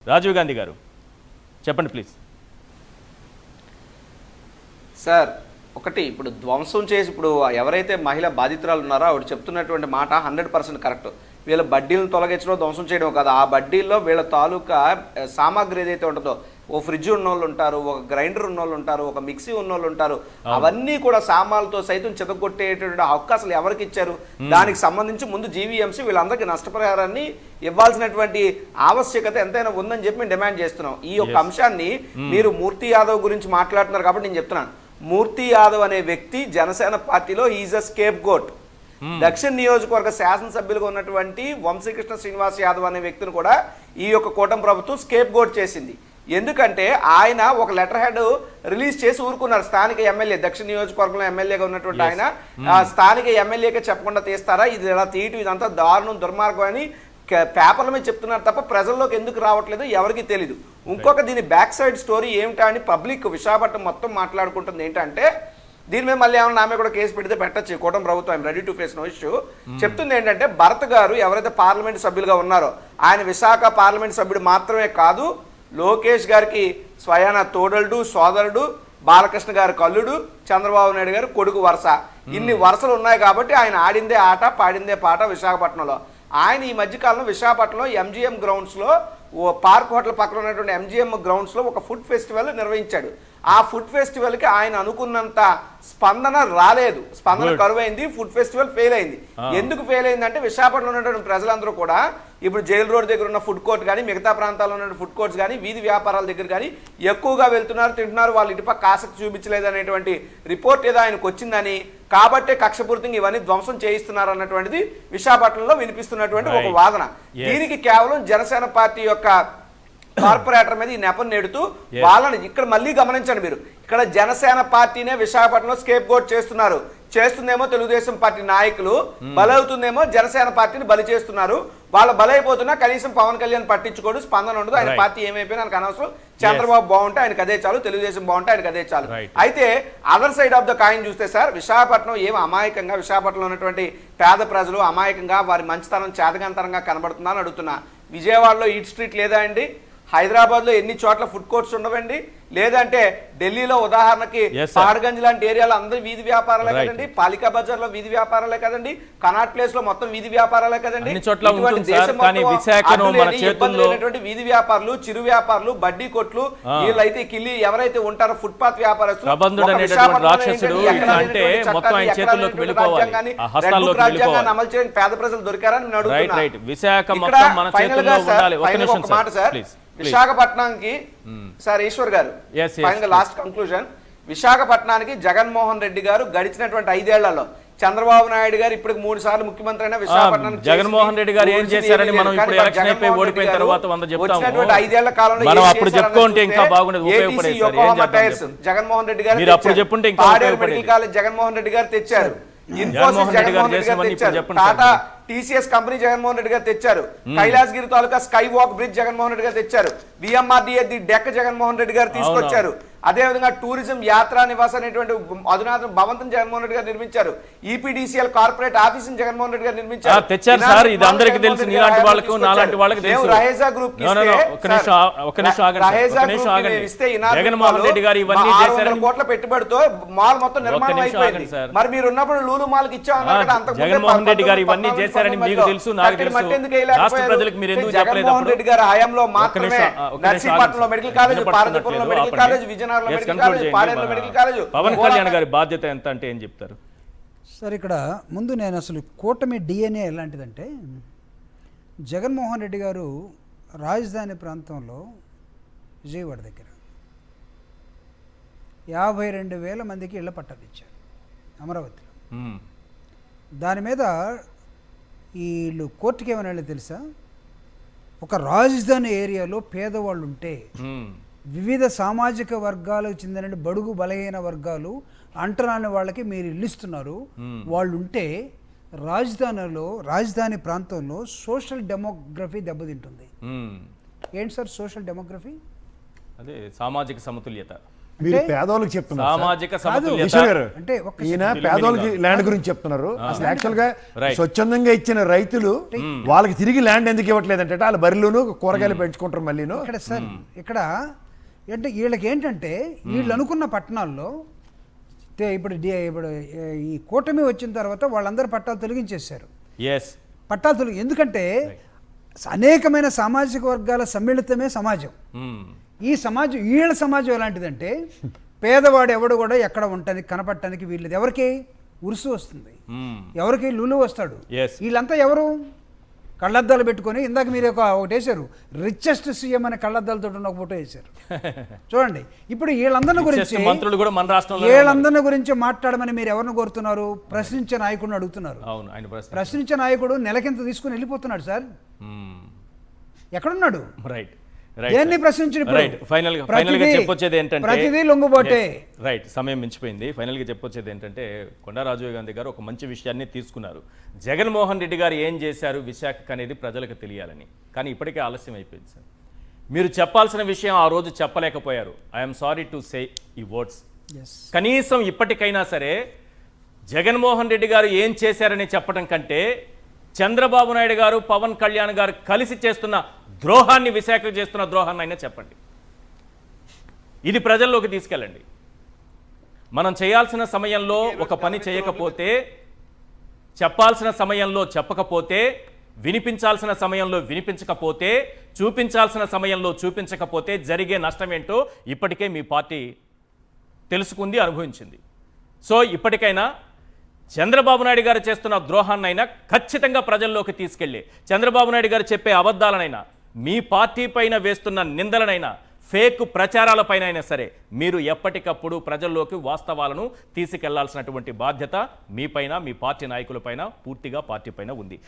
రాజీవ్ గాంధీ గారు చెప్పండి please. Sir ఒకటి ఇప్పుడు ధ్వంసం చేసి ఇప్పుడు ఎవరైతే మహిళ బాధితురాలు ఉన్నారో ఆవిడ చెప్తున్నటువంటి మాట 100% కరెక్ట్. వీళ్ళ బడ్డీలను తొలగించడం ధ్వంసం చేయడం కాదు, ఆ బడ్డీల్లో వీళ్ళ తాలూకా సామాగ్రి ఏదైతే ఉంటుందో, ఓ ఫ్రిడ్జ్ ఉన్నోళ్ళు ఉంటారు, ఒక గ్రైండర్ ఉన్నోళ్ళు ఉంటారు, ఒక మిక్సీ ఉన్నోళ్ళు ఉంటారు, అవన్నీ కూడా సామాన్లతో సైతం చెదగొట్టేటువంటి అవకాశాలు ఎవరికి ఇచ్చారు? దానికి సంబంధించి ముందు జీవీఎంసీ వీళ్ళందరికీ నష్టపరిహారాన్ని ఇవ్వాల్సినటువంటి ఆవశ్యకత ఎంతైనా ఉందని చెప్పి మేము డిమాండ్ చేస్తున్నాం. ఈ యొక్క అంశాన్ని మీరు మూర్తి యాదవ్ గురించి మాట్లాడుతున్నారు కాబట్టి నేను చెప్తున్నాను. మూర్తి యాదవ్ అనే వ్యక్తి జనసేన పార్టీలో ఈజ్ అ స్కేప్ గోట్. దక్షిణ నియోజకవర్గ శాసనసభ్యులుగా ఉన్నటువంటి వంశీకృష్ణ శ్రీనివాస్ యాదవ్ అనే వ్యక్తిని కూడా ఈ యొక్క కూటమి ప్రభుత్వం స్కేప్ గోట్ చేసింది. ఎందుకంటే ఆయన ఒక లెటర్ హెడ్ రిలీజ్ చేసి ఊరుకున్నారు. స్థానిక ఎమ్మెల్యే, దక్షిణ నియోజకవర్గంలో ఎమ్మెల్యేగా ఉన్నటువంటి ఆయన స్థానిక ఎమ్మెల్యేగా చెప్పకుండా తీస్తారా, ఇది ఇలా తీయటం ఇదంతా దారుణం దుర్మార్గం అని పేపర్ల మీద చెప్తున్నారు తప్ప ప్రజల్లోకి ఎందుకు రావట్లేదు ఎవరికి తెలీదు. ఇంకొక దీని బ్యాక్ సైడ్ స్టోరీ ఏమిటా అని పబ్లిక్ విశాఖపట్నం మొత్తం మాట్లాడుకుంటుంది. ఏంటంటే దీని మీద మళ్ళీ ఏమన్నా ఆమె కూడా కేసు పెడితే పెట్టచ్చు, కూటమి ప్రభుత్వం I'm ready to face no issue. చెప్తుంది ఏంటంటే భరత్ గారు ఎవరైతే పార్లమెంట్ సభ్యులుగా ఉన్నారో ఆయన విశాఖ పార్లమెంట్ సభ్యుడు మాత్రమే కాదు, లోకేష్ గారికి స్వయాన తోడలుడు, సోదరుడు, బాలకృష్ణ గారి కల్లుడు, చంద్రబాబు నాయుడు గారు కొడుకు వరుస. ఇన్ని వరుసలు ఉన్నాయి కాబట్టి ఆయన ఆడిందే ఆట పాడిందే పాట విశాఖపట్నంలో. ఆయన ఈ మధ్యకాలంలో విశాఖపట్నంలో ఎంజిఎం గ్రౌండ్స్లో ఓ పార్క్ హోటల్ పక్కన ఉన్నటువంటి ఎంజిఎం గ్రౌండ్స్లో ఒక ఫుడ్ ఫెస్టివల్ నిర్వహించాడు. ఆ ఫుడ్ ఫెస్టివల్కి ఆయన అనుకున్నంత స్పందన రాలేదు, స్పందన కరువైంది, ఫుడ్ ఫెస్టివల్ ఫెయిల్ అయింది. ఎందుకు ఫెయిల్ అయిందంటే విశాఖపట్నంలో ఉన్నటువంటి ప్రజలందరూ కూడా ఇప్పుడు జైల్ రోడ్ దగ్గర ఉన్న ఫుడ్ కోర్ట్ కానీ మిగతా ప్రాంతాల్లో ఉన్న ఫుడ్ కోర్ట్స్ కానీ వీధి వ్యాపారాల దగ్గర కానీ ఎక్కువగా వెళ్తున్నారు, తింటున్నారు, వాళ్ళు ఇటుపక్క ఆసక్తి చూపించలేదు అనేటువంటి రిపోర్ట్ ఏదో ఆయనకు వచ్చిందని, కాబట్టే కక్షపూర్తిగా ఇవన్నీ ధ్వంసం చేయిస్తున్నారు అన్నటువంటిది విశాఖపట్నంలో వినిపిస్తున్నటువంటి ఒక వాదన. దీనికి కేవలం జనసేన పార్టీ యొక్క కార్పొరేటర్ మీద ఈ నెపం నెడుతూ వాళ్ళని ఇక్కడ మళ్ళీ గమనించండి మీరు, ఇక్కడ జనసేన పార్టీనే విశాఖపట్నంలో స్కేప్ గోట్ చేస్తున్నారు. చేస్తుందేమో తెలుగుదేశం పార్టీ నాయకులు, బలవుతుందేమో జనసేన పార్టీని బలి చేస్తున్నారు. వాళ్ళు బలైపోతున్నా కనీసం పవన్ కళ్యాణ్ పట్టించుకోడు, స్పందన ఉండదు. ఆయన పార్టీ ఏమైపోయినా ఆయనకు అనవసరం, చంద్రబాబు బాగుంటే ఆయనకు అదే చాలు, తెలుగుదేశం బాగుంటే ఆయనకు అదే చాలు. అయితే other side of the coin చూస్తే సార్, విశాఖపట్నం ఏం అమాయకంగా, విశాఖపట్నంలో ఉన్నటువంటి పేద ప్రజలు అమాయకంగా వారి మంచితనం చేతకంతరంగా కనబడుతుందా అని అడుగుతున్నా. విజయవాడలో ఈట్ స్ట్రీట్ లేదా అండి? హైదరాబాద్లో ఎన్ని చోట్ల ఫుడ్ కోర్ట్స్ ఉండవండి? లేదంటే ఢిల్లీలో ఉదాహరణకి పహాడ్గంజ్ లాంటి ఏరియాలో అందరూ వీధి వ్యాపారాలే కదండి, పాలికా బజార్ లో వీధి వ్యాపారాలే కదండి, కనాట్ ప్లేస్ లో మొత్తం వీధి వ్యాపారాలే కదండి. వీధి వ్యాపారులు, చిరు వ్యాపారులు, బడ్డీ కొట్లు, వీళ్ళైతే కిల్లి ఎవరైతే ఉంటారో ఫుట్పాత్ వ్యాపారస్తులు, రాజ్యాంగాన్ని అమలు చేయడానికి పేద ప్రజలు దొరికారని నేను అడుగుతున్నా. మాట సార్, విశాఖపట్నానికి సార్ ఈశ్వర్ గారు లాస్ట్ కంక్లూజన్, విశాఖపట్నానికి జగన్మోహన్ రెడ్డి గారు గడిచినటువంటి 5 ఏళ్లలో చంద్రబాబు నాయుడు గారు ఇప్పటికి 3 సార్లు ముఖ్యమంత్రి అయినా విశాఖపట్నానికి జగన్మోహన్ రెడ్డి గారు ఏం చేశారని మనం ఇప్పుడు ఎలక్షన్ అయిపోయి ఓడిపోయిన తర్వాత వచ్చినటువంటి 5 ఏళ్ల కాలంలో మనం అప్పుడు చెప్పుకుంటే ఇంకా బాగుండేది, ఉపయోగపడేది. జగన్మోహన్ రెడ్డి గారు మెడికల్ కాలేజ్ జగన్మోహన్ రెడ్డి గారు తెచ్చారు, ఇన్ఫోసిస్ జగన్మోహన్ రెడ్డి గారు తెచ్చారు, టాటా టీసీఎస్ కంపెనీ జగన్మోహన్ రెడ్డి గారు తెచ్చారు, కైలాసగిరి తాలూకా sky walk bridge Jaganmohan Reddy garu తెచ్చారు, VMRDA the deck Jaganmohan Reddy garu తీసుకొచ్చారు. అదేవిధంగా టూరిజం యాత్రా నివాస్ అనేటువంటి అధునాతన భవంతం జగన్మోహన్ రెడ్డి గారు నిర్మించారు, EPDCL corporate office Jaganmohan Reddy గారు నిర్మించారు. రహేజా గ్రూప్ కోట్ల పెట్టుబడితో మాల్ మొత్తం నిర్మాణం అయిపోయింది. మరి మీరు ఉన్నప్పుడు లూలు మాల్కి ఇచ్చామన్నారు, జగన్మోహన్ రెడ్డి గారు ఇవన్నీ చేశారని మీకు తెలుసు, నాకు తెలుసు. రాష్ట్ర ప్రజలకు మీరు ఎందుకు చెప్పలేదు? జగన్మోహన్ రెడ్డి గారి హయాంలో మాత్రమే నర్సీపట్నంలో మెడికల్ కాలేజ్, పార్వతీపురంలో మెడికల్ కాలేజ్, పవన్ కళ్యాణ్ గారి బాధ్యత ఎంత అంటే ఏం చెప్తారు సార్? ఇక్కడ ముందు నేను అసలు కూటమి డిఎన్ఏ ఎలాంటిదంటే, జగన్మోహన్ రెడ్డి గారు రాజధాని ప్రాంతంలో విజయవాడ దగ్గర 52,000 మందికి ఇళ్ల పట్టాలు ఇచ్చారు అమరావతిలో. దాని మీద వీళ్ళు కోర్టుకి ఏమైనా వెళ్ళి తెలుసా? ఒక రాజధాని ఏరియాలో పేదవాళ్ళు ఉంటే, వివిధ సామాజిక వర్గాలకు చెందిన బడుగు బలహీన వర్గాలు అంటరాని వాళ్ళకి మీరు ఇల్లు ఇస్తున్నారు, వాళ్ళు ఉంటే రాజధాని ప్రాంతంలో సోషల్ డెమోగ్రఫీ దెబ్బతింటుంది. ఏంటి సార్ సోషల్ డెమోగ్రఫీ? అదే సామాజిక సమతుల్యత. మీరు పేదవాళ్ళకి చెప్తున్నారు సార్. సామాజిక కాదు, సమతుల్యత ఈశ్వర్ గారు, అంటే ఒక్క ఈయన సెకండ్ పేదవాళ్ళకి తెలుగు ల్యాండ్ గురించి చెప్తున్నారు. అసలు యాక్చువల్ గా Right. స్వచ్ఛందంగా ఇచ్చిన రైతులు వాళ్ళకి తిరిగి ల్యాండ్ ఎందుకు ఇవ్వట్లేదు అంటే వాళ్ళ బరిలోను కూరగాయలు పెంచుకుంటారు మళ్ళీను. ఇక్కడ సార్ ఇక్కడ అంటే వీళ్ళకి ఏంటంటే వీళ్ళు అనుకున్న పట్టణాల్లో ఇప్పుడు ఈ కూటమి వచ్చిన తర్వాత వాళ్ళందరూ పట్టాలు తొలగించేశారు. ఎస్ పట్టాలు ఎందుకంటే అనేకమైన సామాజిక వర్గాల సమ్మిళితమే సమాజం. ఈ సమాజం వీళ్ళ సమాజం ఎలాంటిదంటే పేదవాడు ఎవడు కూడా ఎక్కడ ఉండటానికి కనపడటానికి వీళ్ళది ఎవరికి ఉరుసు వస్తుంది, ఎవరికి లులు వస్తాడు. Yes. వీళ్ళంతా ఎవరు కళ్ళద్దాలు పెట్టుకొని ఇందాక మీరు ఒకటి వేశారు, రిచెస్ట్ సీఎం అనే కళ్ళద్దాలతో ఉన్న ఒక ఫోటో వేశారు చూడండి. ఇప్పుడు వీళ్ళందరిని గురించి మంత్రులు కూడా మన రాష్ట్రంలో వీళ్ళందరిని గురించి మాట్లాడమని మీరు ఎవరిని కోరుతున్నారు? ప్రశ్నించే నాయకుడిని అడుగుతున్నారు. అవును, ఆయన ప్రశ్న ప్రశ్నించే నాయకుడు నెలకింత తీసుకుని వెళ్ళిపోతున్నాడు సార్. ఎక్కడున్నాడు? రైట్ దేన్ని ప్రశ్నించిన ఇప్పుడు? రైట్ ఫైనల్ గా చెప్పొచ్చేది ఏంటంటే ప్రతిదీ లొంగుబాటే. రైట్ సమయం మించిపోయింది. ఫైనల్ గా చెప్పొచ్చేది ఏంటంటే కొండా రాజీవ్ గాంధీ గారు ఒక మంచి విషయాన్ని తీసుకున్నారు. జగన్మోహన్ రెడ్డి గారు ఏం చేశారు విశాఖకు అనేది ప్రజలకు తెలియాలని. కానీ ఇప్పటికే ఆలస్యం అయిపోయింది సార్. మీరు చెప్పాల్సిన విషయం ఆ రోజు చెప్పలేకపోయారు. ఐఎమ్ సారీ టు సే ఈ వర్డ్స్. కనీసం ఇప్పటికైనా సరే జగన్మోహన్ రెడ్డి గారు ఏం చేశారని చెప్పడం కంటే చంద్రబాబు నాయుడు గారు పవన్ కళ్యాణ్ గారు కలిసి చేస్తున్న ద్రోహాన్ని, విశాఖ చేస్తున్న ద్రోహాన్ని అయినా చెప్పండి. ఇది ప్రజల్లోకి తీసుకెళ్ళండి. మనం చేయాల్సిన సమయంలో ఒక పని చేయకపోతే, చెప్పాల్సిన సమయంలో చెప్పకపోతే, వినిపించాల్సిన సమయంలో వినిపించకపోతే, చూపించాల్సిన సమయంలో చూపించకపోతే జరిగే నష్టం ఏంటో ఇప్పటికే మీ పార్టీ తెలుసుకుంది, అనుభవించింది. సో ఇప్పటికైనా చంద్రబాబు నాయుడు గారు చేస్తున్న ద్రోహాన్నైనా ఖచ్చితంగా ప్రజల్లోకి తీసుకెళ్ళి, చంద్రబాబు నాయుడు గారు చెప్పే అబద్ధాలనైనా, మీ పార్టీ పైన వేస్తున్న నిందలనైనా, ఫేక్ ప్రచారాలపైన అయినా సరే మీరు ఎప్పటికప్పుడు ప్రజల్లోకి వాస్తవాలను తీసుకెళ్లాల్సినటువంటి బాధ్యత మీపైన, మీ పార్టీ నాయకులపైన, పూర్తిగా పార్టీ పైన ఉంది.